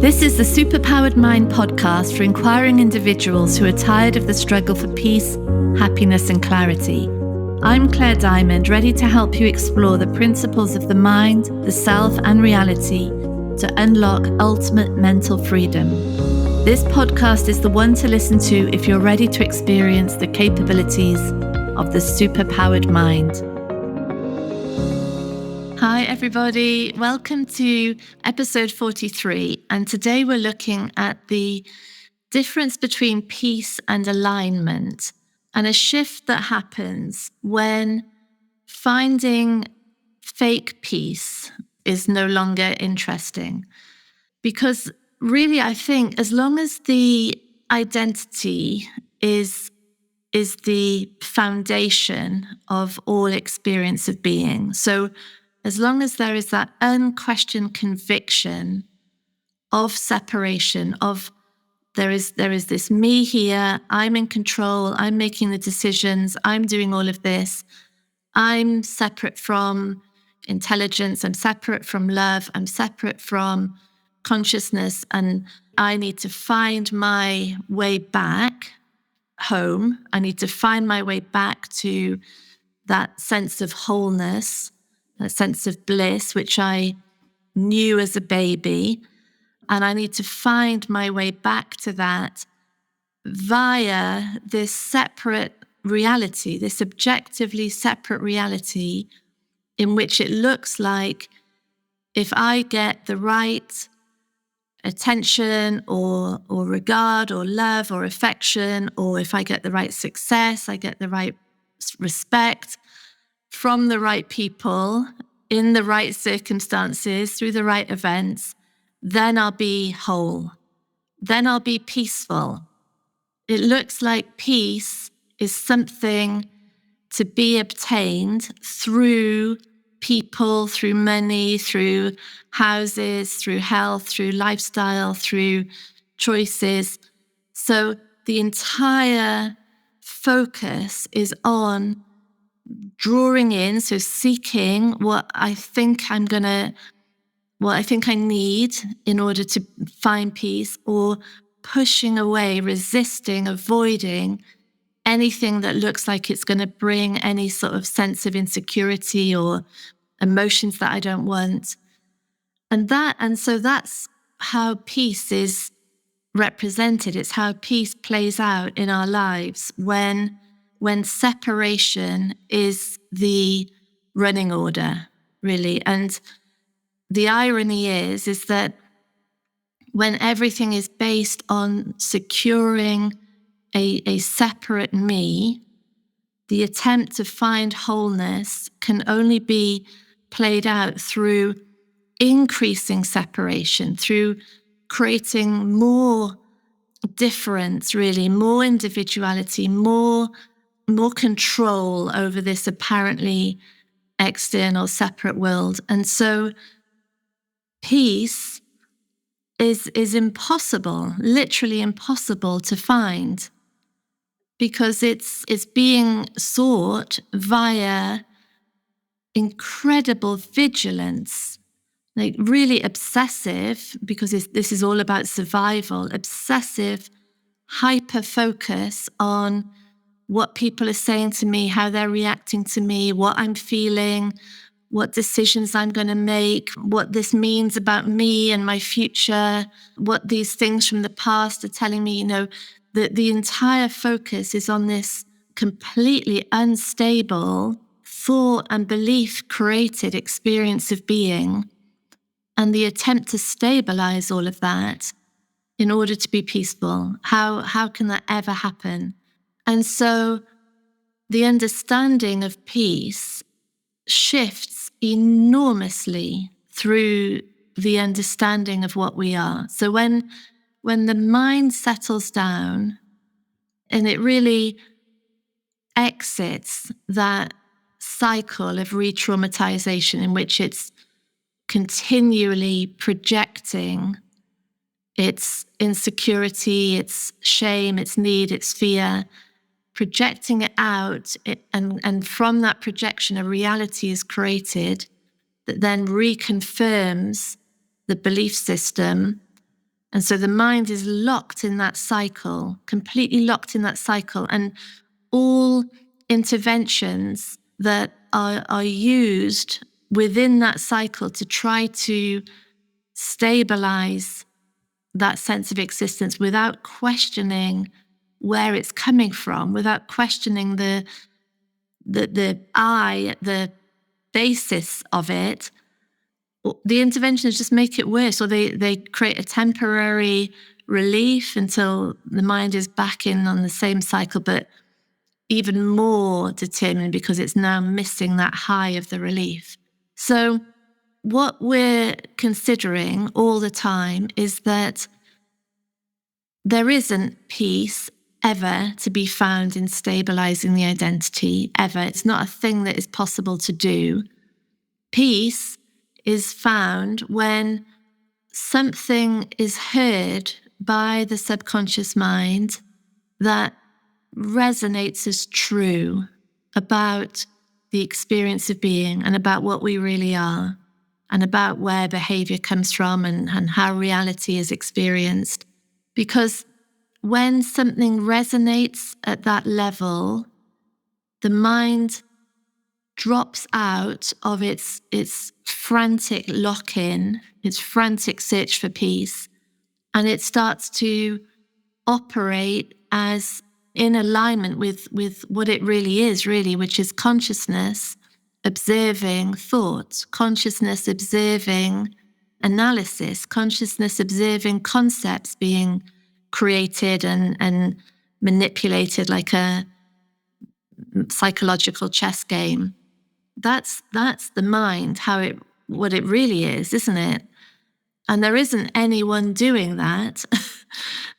This is the Superpowered Mind podcast for inquiring individuals who are tired of the struggle for peace, happiness, and clarity. I'm Claire Diamond, ready to help you explore the principles of the mind, the self, and reality to unlock ultimate mental freedom. This podcast is the one to listen to if you're ready to experience the capabilities of the superpowered mind. Hi, everybody. Welcome to episode 43. And today we're looking at the difference between peace and alignment and a shift that happens when finding fake peace is no longer interesting. Because really, I think as long as the identity is the foundation of all experience of being. So as long as there is that unquestioned conviction of separation, of there is this me here, I'm in control, I'm making the decisions, I'm doing all of this, I'm separate from intelligence, I'm separate from love, I'm separate from consciousness, and I need to find my way back home. I need to find my way back to that sense of wholeness, a sense of bliss, which I knew as a baby. And I need to find my way back to that via this separate reality, this objectively separate reality in which it looks like if I get the right attention or regard or love or affection, or if I get the right success, I get the right respect from the right people, in the right circumstances, through the right events, then I'll be whole. Then I'll be peaceful. It looks like peace is something to be obtained through people, through money, through houses, through health, through lifestyle, through choices. So the entire focus is on drawing in, so seeking what I think I need in order to find peace, or pushing away, resisting, avoiding anything that looks like it's going to bring any sort of sense of insecurity or emotions that I don't want. And so that's how peace is represented. It's how peace plays out in our lives when separation is the running order, really. And the irony is that when everything is based on securing a separate me, the attempt to find wholeness can only be played out through increasing separation, through creating more difference, really, more individuality, more control over this apparently external separate world. And so peace is impossible, literally impossible to find, because it's being sought via incredible vigilance, like really obsessive, because this is all about survival, obsessive hyper focus on what people are saying to me, how they're reacting to me, what I'm feeling, what decisions I'm going to make, what this means about me and my future, what these things from the past are telling me. The entire focus is on this completely unstable thought and belief created experience of being, and the attempt to stabilize all of that in order to be peaceful. How can that ever happen? And so the understanding of peace shifts enormously through the understanding of what we are. So when the mind settles down and it really exits that cycle of re-traumatization in which it's continually projecting its insecurity, its shame, its need, its fear, projecting it out, and from that projection, a reality is created that then reconfirms the belief system And so the mind is locked in that cycle, completely locked in that cycle. And all interventions that are used within that cycle to try to stabilize that sense of existence without questioning where it's coming from, without questioning the basis of it, the interventions just make it worse, or they create a temporary relief until the mind is back in on the same cycle, but even more determined because it's now missing that high of the relief. So what we're considering all the time is that there isn't peace ever to be found in stabilizing the identity, ever. It's not a thing that is possible to do. Peace is found when something is heard by the subconscious mind that resonates as true about the experience of being and about what we really are and about where behavior comes from and how reality is experienced. Because when something resonates at that level, the mind drops out of its frantic lock-in, its frantic search for peace, and it starts to operate as in alignment with what it really is, which is consciousness observing thought, consciousness observing analysis, consciousness observing concepts being created and manipulated like a psychological chess game. That's the mind, what it really is, isn't it? And there isn't anyone doing that.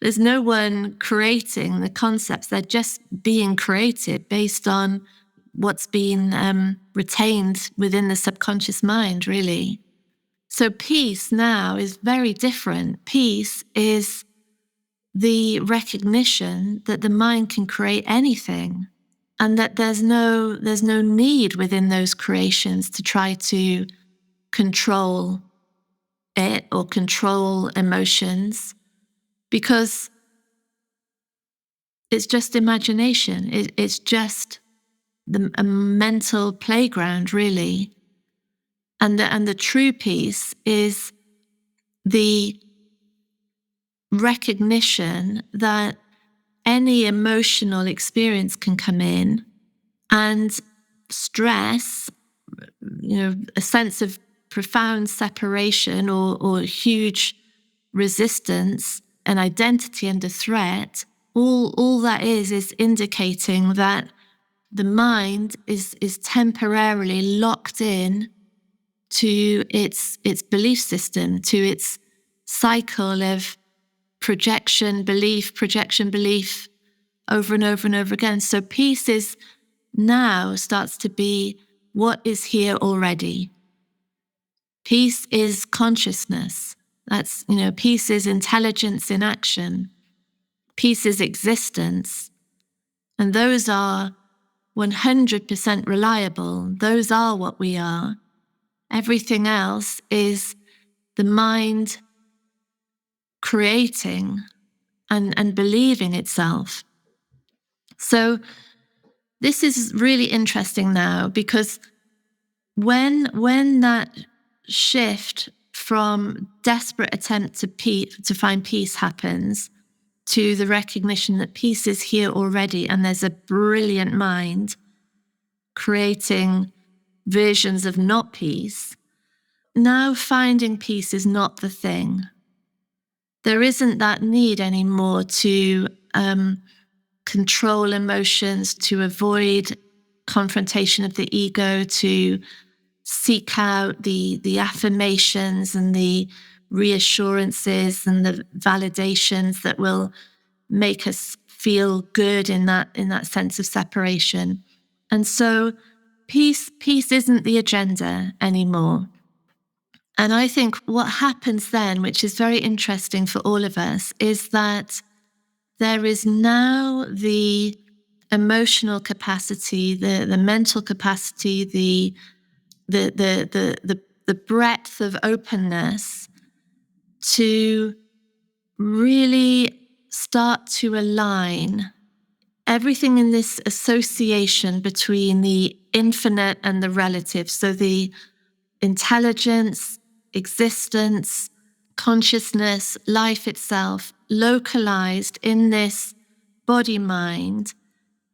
There's no one creating the concepts. They're just being created based on what's been retained within the subconscious mind, really. So peace now is very different. Peace is the recognition that the mind can create anything, and that there's no need within those creations to try to control it or control emotions, because it's just imagination. It's just a mental playground, really. And the true peace is the recognition that any emotional experience can come in, and stress, a sense of profound separation or huge resistance, an identity under threat, all that is indicating that the mind is temporarily locked in to its belief system, to its cycle of projection, belief, over and over and over again. So peace is now starts to be what is here already. Peace is consciousness. That's, peace is intelligence in action. Peace is existence. And those are 100% reliable. Those are what we are. Everything else is the mind creating and believing itself. So this is really interesting now, because when that shift from desperate attempt to find peace happens to the recognition that peace is here already, and there's a brilliant mind creating versions of not peace, now finding peace is not the thing. There isn't that need anymore to control emotions, to avoid confrontation of the ego, to seek out the affirmations and the reassurances and the validations that will make us feel good in that sense of separation. And so peace isn't the agenda anymore. And I think what happens then, which is very interesting for all of us, is that there is now the emotional capacity, the mental capacity, the breadth of openness to really start to align everything in this association between the infinite and the relative. So the intelligence, existence, consciousness, life itself, localized in this body-mind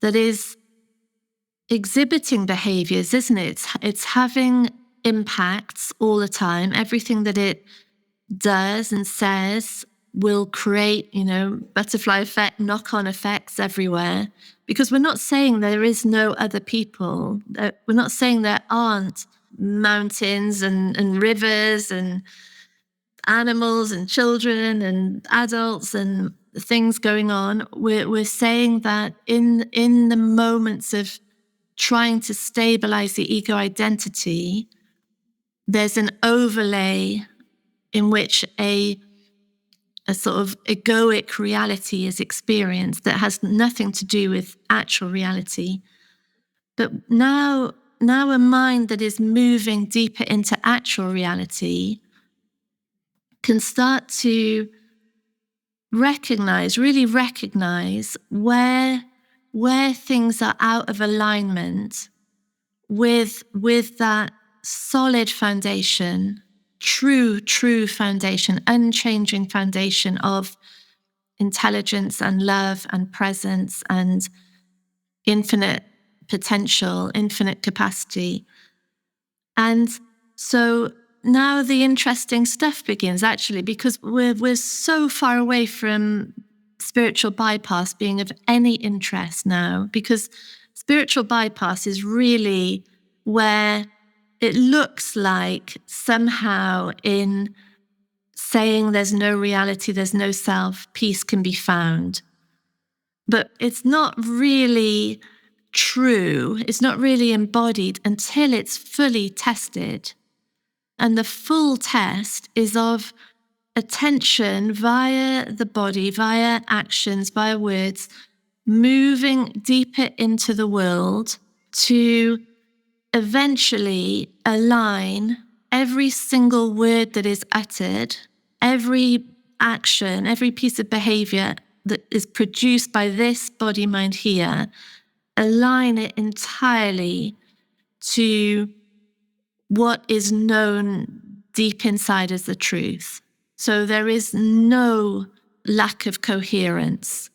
that is exhibiting behaviors, isn't it? It's having impacts all the time. Everything that it does and says will create, butterfly effect, knock-on effects everywhere. Because we're not saying there is no other people. We're not saying there aren't mountains and rivers and animals and children and adults and things going on. We're saying that in the moments of trying to stabilize the ego identity, there's an overlay in which a sort of egoic reality is experienced that has nothing to do with actual reality. But now a mind that is moving deeper into actual reality can start to really recognize where things are out of alignment with that solid foundation, true foundation, unchanging foundation of intelligence and love and presence and infinite potential, infinite capacity. And so now the interesting stuff begins, actually, because we're so far away from spiritual bypass being of any interest now, because spiritual bypass is really where it looks like somehow in saying there's no reality, there's no self, peace can be found. But it's not really true. It's not really embodied until it's fully tested. And the full test is of attention via the body, via actions, via words, moving deeper into the world to eventually align every single word that is uttered, every action, every piece of behavior that is produced by this body mind here, align it entirely to what is known deep inside as the truth. So there is no lack of coherence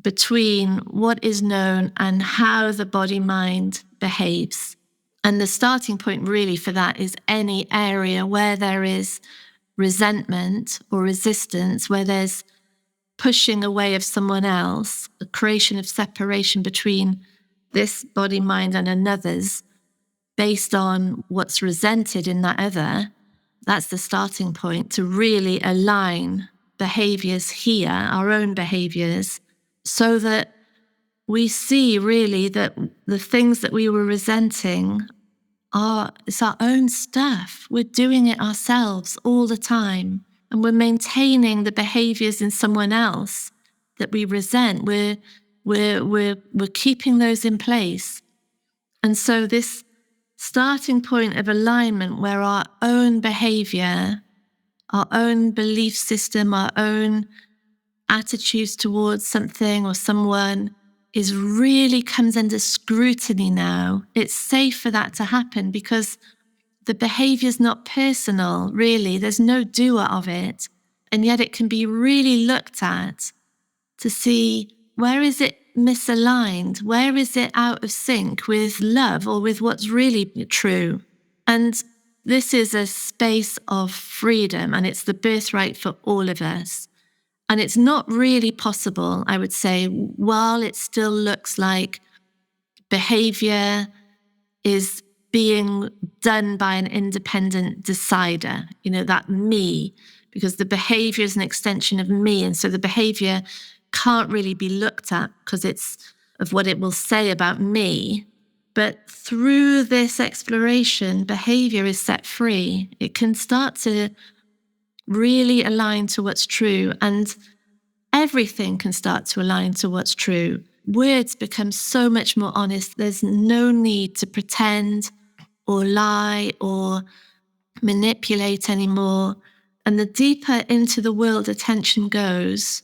between what is known and how the body mind behaves. And the starting point really for that is any area where there is resentment or resistance, where there's pushing away of someone else, a creation of separation between this body mind and another's based on what's resented in that other. That's the starting point to really align behaviors here, our own behaviors, so that we see really that the things that we were resenting it's our own stuff. We're doing it ourselves all the time. And we're maintaining the behaviors in someone else that we resent. We're keeping those in place. And so this starting point of alignment where our own behavior, our own belief system, our own attitudes towards something or someone really comes under scrutiny now. It's safe for that to happen because the behavior is not personal, really. There's no doer of it. And yet it can be really looked at to see where is it misaligned? Where is it out of sync with love or with what's really true? And this is a space of freedom, and it's the birthright for all of us. And it's not really possible, I would say, while it still looks like behavior is being done by an independent decider, that me, because the behavior is an extension of me. And so the behavior can't really be looked at because it's of what it will say about me. But through this exploration, behavior is set free. It can start to really align to what's true, and everything can start to align to what's true. Words become so much more honest. There's no need to pretend or lie or manipulate anymore. And the deeper into the world attention goes,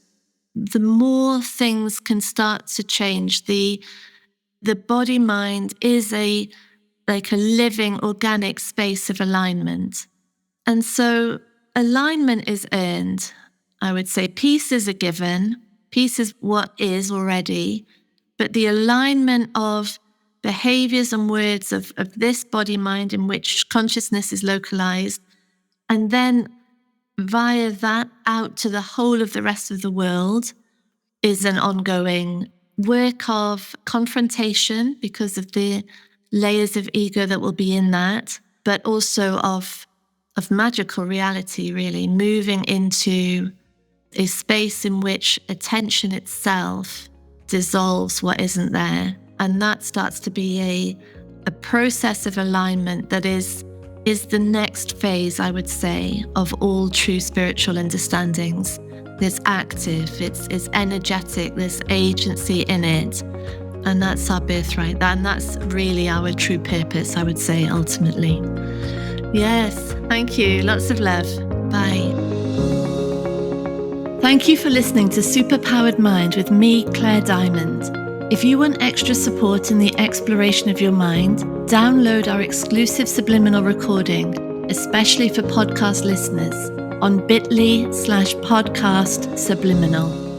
the more things can start to change. The body mind is like a living organic space of alignment. And so alignment is earned. I would say peace is a given. Peace is what is already. But the alignment of behaviors and words of this body mind in which consciousness is localized, and then via that out to the whole of the rest of the world, is an ongoing work of confrontation because of the layers of ego that will be in that, but also of magical reality, really, moving into a space in which attention itself dissolves what isn't there. And that starts to be a process of alignment that is the next phase, I would say, of all true spiritual understandings. It's active, it's energetic, there's agency in it. And that's our birthright. And that's really our true purpose, I would say, ultimately. Yes, thank you. Lots of love. Bye. Thank you for listening to Superpowered Mind with me, Claire Diamond. If you want extra support in the exploration of your mind, download our exclusive subliminal recording, especially for podcast listeners, on bit.ly/podcast subliminal.